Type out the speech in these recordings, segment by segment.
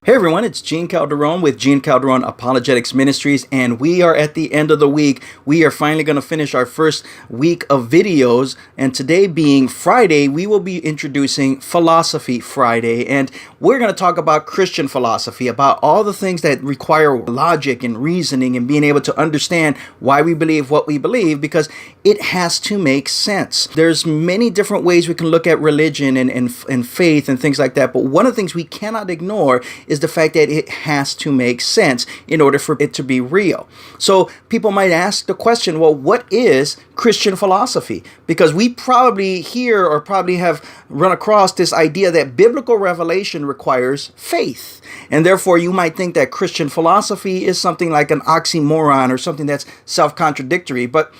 Hey everyone, it's Gene Calderon with Gene Calderon Apologetics Ministries, and we are at the end of the week. We are finally going to finish our first week of videos, and today being Friday, we will be introducing Philosophy Friday, and we're going to talk about Christian philosophy, about all the things that require logic and reasoning and being able to understand why we believe what we believe, because it has to make sense. There's many different ways we can look at religion and faith and things like that, but one of the things we cannot ignore is the fact that it has to make sense in order for it to be real. So people might ask the question, well, what is Christian philosophy? Because we probably hear or probably have run across this idea that biblical revelation requires faith. And therefore, you might think that Christian philosophy is something like an oxymoron or something that's self-contradictory. But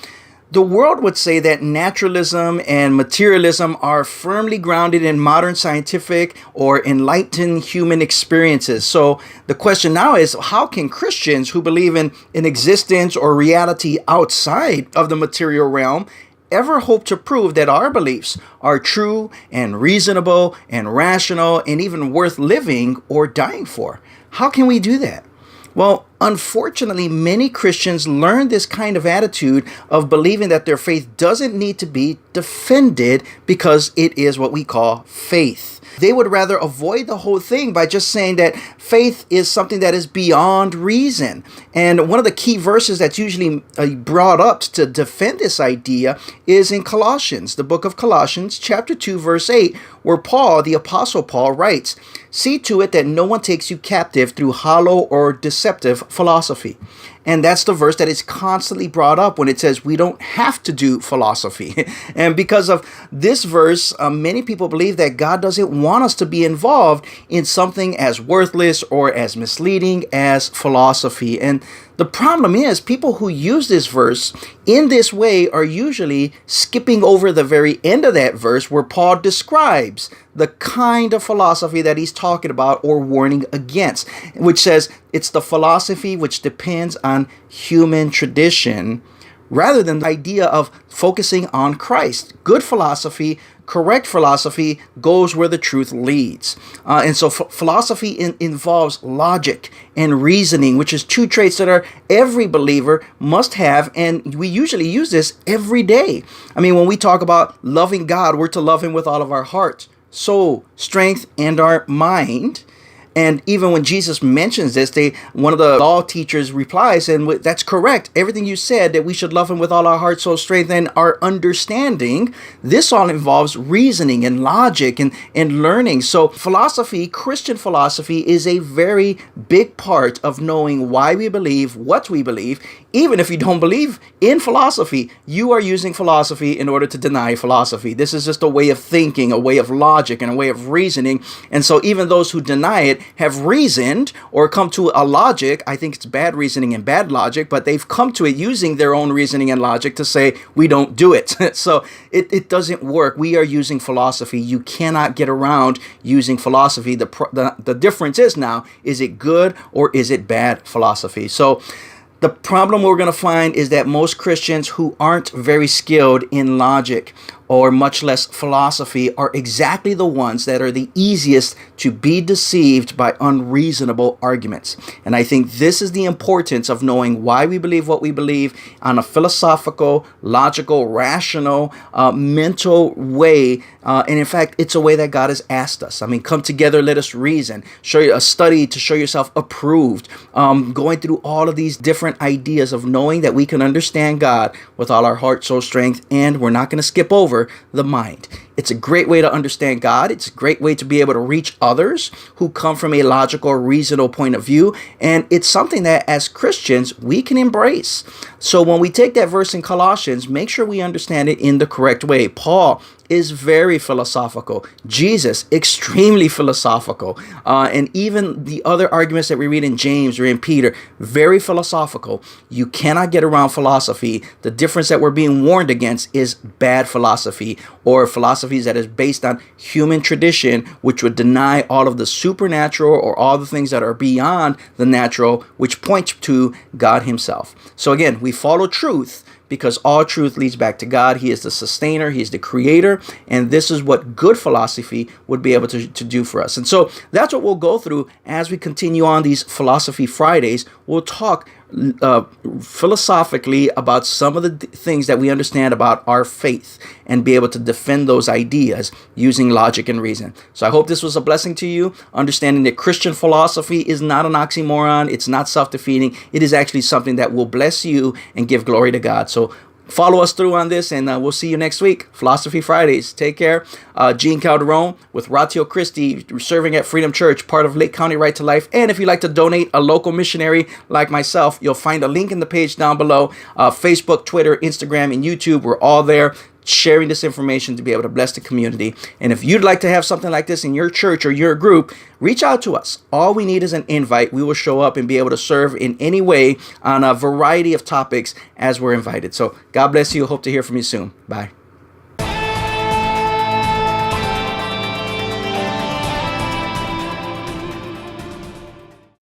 the world would say that naturalism and materialism are firmly grounded in modern scientific or enlightened human experiences. So the question now is, how can Christians who believe in an existence or reality outside of the material realm ever hope to prove that our beliefs are true and reasonable and rational and even worth living or dying for? How can we do that? Well, unfortunately, many Christians learn this kind of attitude of believing that their faith doesn't need to be defended because it is what we call faith. They would rather avoid the whole thing by just saying that faith is something that is beyond reason. And one of the key verses that's usually brought up to defend this idea is in Colossians, the book of Colossians, chapter 2, verse 8, where Paul, the Apostle Paul, writes, "See to it that no one takes you captive through hollow or deceptive philosophy." And that's the verse that is constantly brought up when it says we don't have to do philosophy. And because of this verse, many people believe that God doesn't want us to be involved in something as worthless or as misleading as philosophy. And the problem is people who use this verse in this way are usually skipping over the very end of that verse where Paul describes the kind of philosophy that he's talking about or warning against, which says it's the philosophy which depends on human tradition rather than the idea of focusing on Christ. Good philosophy, correct philosophy goes where the truth leads. And so philosophy involves logic and reasoning, which is two traits that every believer must have. And we usually use this every day. I mean, when we talk about loving God, we're to love him with all of our heart, soul, strength, and our mind. And even when Jesus mentions this, one of the law teachers replies, and that's correct. Everything you said, that we should love him with all our heart, soul, strength, and our understanding. This all involves reasoning and logic and learning. So philosophy, Christian philosophy, is a very big part of knowing why we believe what we believe. Even if you don't believe in philosophy, you are using philosophy in order to deny philosophy. This is just a way of thinking, a way of logic, and a way of reasoning. And so even those who deny it have reasoned or come to a logic. I think it's bad reasoning and bad logic, but they've come to it using their own reasoning and logic to say, we don't do it. So it doesn't work. We are using philosophy. You cannot get around using philosophy. The difference is now, is it good or is it bad philosophy? So the problem we're going to find is that most Christians who aren't very skilled in logic or much less philosophy are exactly the ones that are the easiest to be deceived by unreasonable arguments. And I think this is the importance of knowing why we believe what we believe on a philosophical, logical, rational, mental way. And in fact, it's a way that God has asked us. I mean, come together, let us reason. Show you a study to show yourself approved. Going through all of these different ideas of knowing that we can understand God with all our heart, soul, strength, and we're not going to skip over the mind. It's a great way to understand God. It's a great way to be able to reach others who come from a logical, reasonable point of view. And it's something that as Christians, we can embrace. So when we take that verse in Colossians, make sure we understand it in the correct way. Paul is very philosophical. Jesus, extremely philosophical. And even the other arguments that we read in James or in Peter, very philosophical. You cannot get around philosophy. The difference that we're being warned against is bad philosophy, or philosophies that is based on human tradition, which would deny all of the supernatural or all the things that are beyond the natural, which point to God himself. So again, we follow truth, because all truth leads back to God. He is the sustainer. He is the creator. And this is what good philosophy would be able to do for us. And so that's what we'll go through as we continue on these Philosophy Fridays. We'll talk philosophically about some of the things that we understand about our faith and be able to defend those ideas using logic and reason. So I hope this was a blessing to you, understanding that Christian philosophy is not an oxymoron. It's not self-defeating. It is actually something that will bless you and give glory to God. So follow us through on this, and we'll see you next week. Philosophy Fridays. Take care. Gene Calderon with Ratio Christi, serving at Freedom Church, part of Lake County Right to Life. And if you'd like to donate a local missionary like myself, you'll find a link in the page down below. Facebook, Twitter, Instagram, and YouTube. We're all there sharing this information to be able to bless the community. And if you'd like to have something like this in your church or your group, reach out to us. All we need is an invite. We will show up and be able to serve in any way on a variety of topics as we're invited. So God bless you. Hope to hear from you soon. Bye.